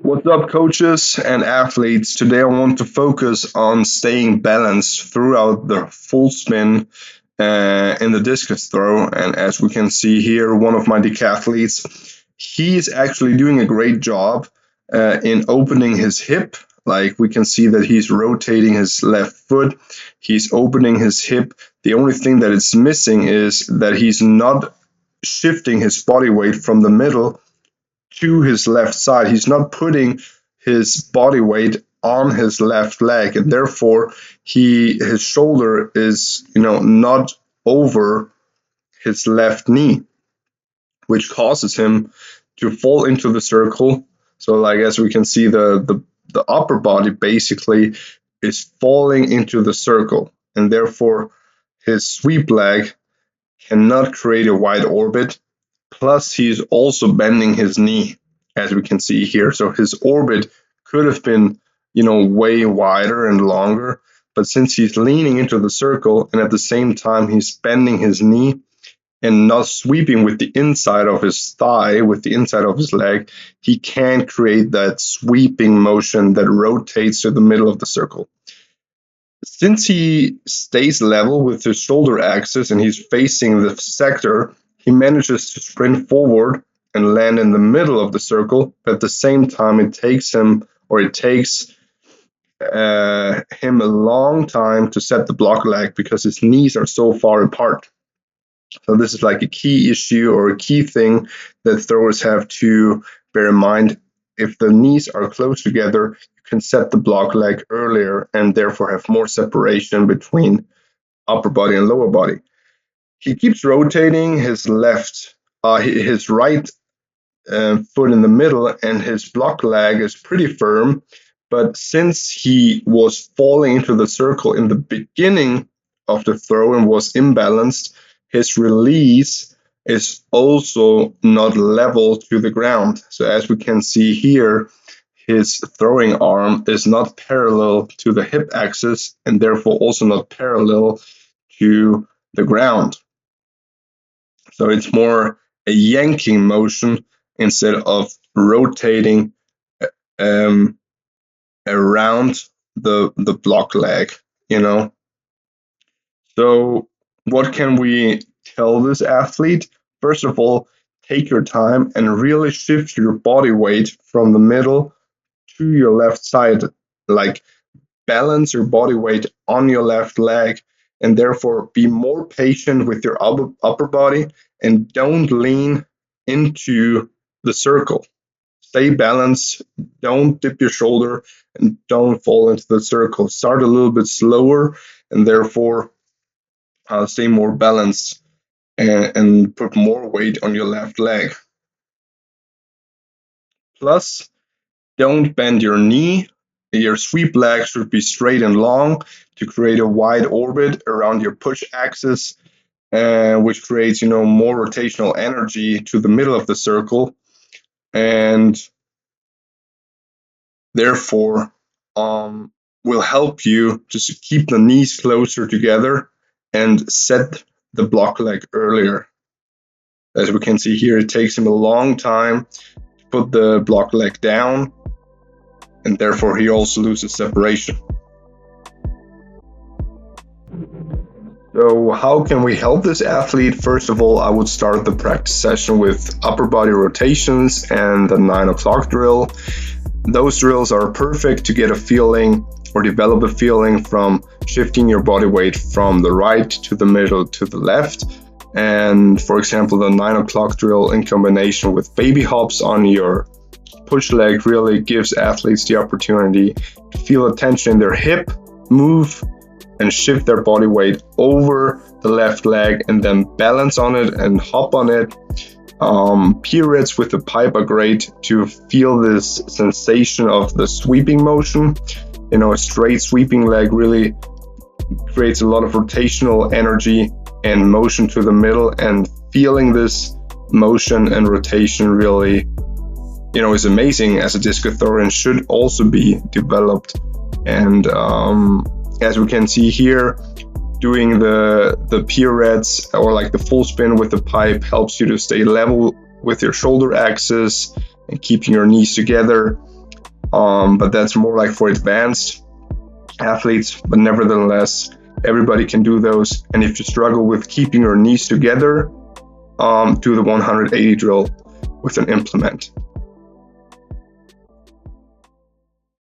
What's up, coaches and athletes? Today I want to focus on staying balanced throughout the full spin in the discus throw. And as we can see here, one of my decathletes, he's actually doing a great job in opening his hip. Like we can see that he's rotating his left foot, he's opening his hip. The only thing that it's missing is that he's not shifting his body weight from the middle to his left side. He's not putting his body weight on his left leg, and therefore his shoulder is not over his left knee, which causes him to fall into the circle. So like as we can see, the upper body basically is falling into the circle, and therefore his sweep leg cannot create a wide orbit. Plus, he's also bending his knee, as we can see here. So his orbit could have been, way wider and longer. But since he's leaning into the circle and at the same time he's bending his knee and not sweeping with the inside of his thigh, with the inside of his leg, he can't create that sweeping motion that rotates to the middle of the circle. Since he stays level with his shoulder axis and he's facing the sector, he manages to sprint forward and land in the middle of the circle, but at the same time it takes him a long time to set the block leg because his knees are so far apart. So this is like a key issue or a key thing that throwers have to bear in mind. If the knees are close together, you can set the block leg earlier and therefore have more separation between upper body and lower body. He keeps rotating his right foot in the middle, and his block leg is pretty firm. But since he was falling into the circle in the beginning of the throw and was imbalanced, his release is also not level to the ground. So as we can see here, his throwing arm is not parallel to the hip axis and therefore also not parallel to the ground. So it's more a yanking motion instead of rotating around the block leg, So what can we tell this athlete? First of all, take your time and really shift your body weight from the middle to your left side. Like balance your body weight on your left leg, and therefore be more patient with your upper body and don't lean into the circle. Stay balanced, don't dip your shoulder, and don't fall into the circle. Start a little bit slower and therefore stay more balanced and put more weight on your left leg. Plus, don't bend your knee. Your sweep leg should be straight and long to create a wide orbit around your push axis, which creates, more rotational energy to the middle of the circle, and therefore will help you just keep the knees closer together and set the block leg earlier. As we can see here, it takes him a long time to put the block leg down, and therefore he also loses separation. So how can we help this athlete? First of all, I would start the practice session with upper body rotations and the 9 o'clock drill. Those drills are perfect to get a feeling or develop a feeling from shifting your body weight from the right to the middle to the left. And for example, the 9 o'clock drill in combination with baby hops on your push leg really gives athletes the opportunity to feel a tension in their hip, move, and shift their body weight over the left leg and then balance on it and hop on it. Pirouettes with the pipe are great to feel this sensation of the sweeping motion. A straight sweeping leg really creates a lot of rotational energy and motion to the middle, and feeling this motion and rotation really is amazing as a discus thrower and should also be developed. And as we can see here, doing the pirouettes or like the full spin with the pipe helps you to stay level with your shoulder axis and keeping your knees together. but that's more like for advanced athletes. But nevertheless, everybody can do those. And if you struggle with keeping your knees together, do the 180 drill with an implement.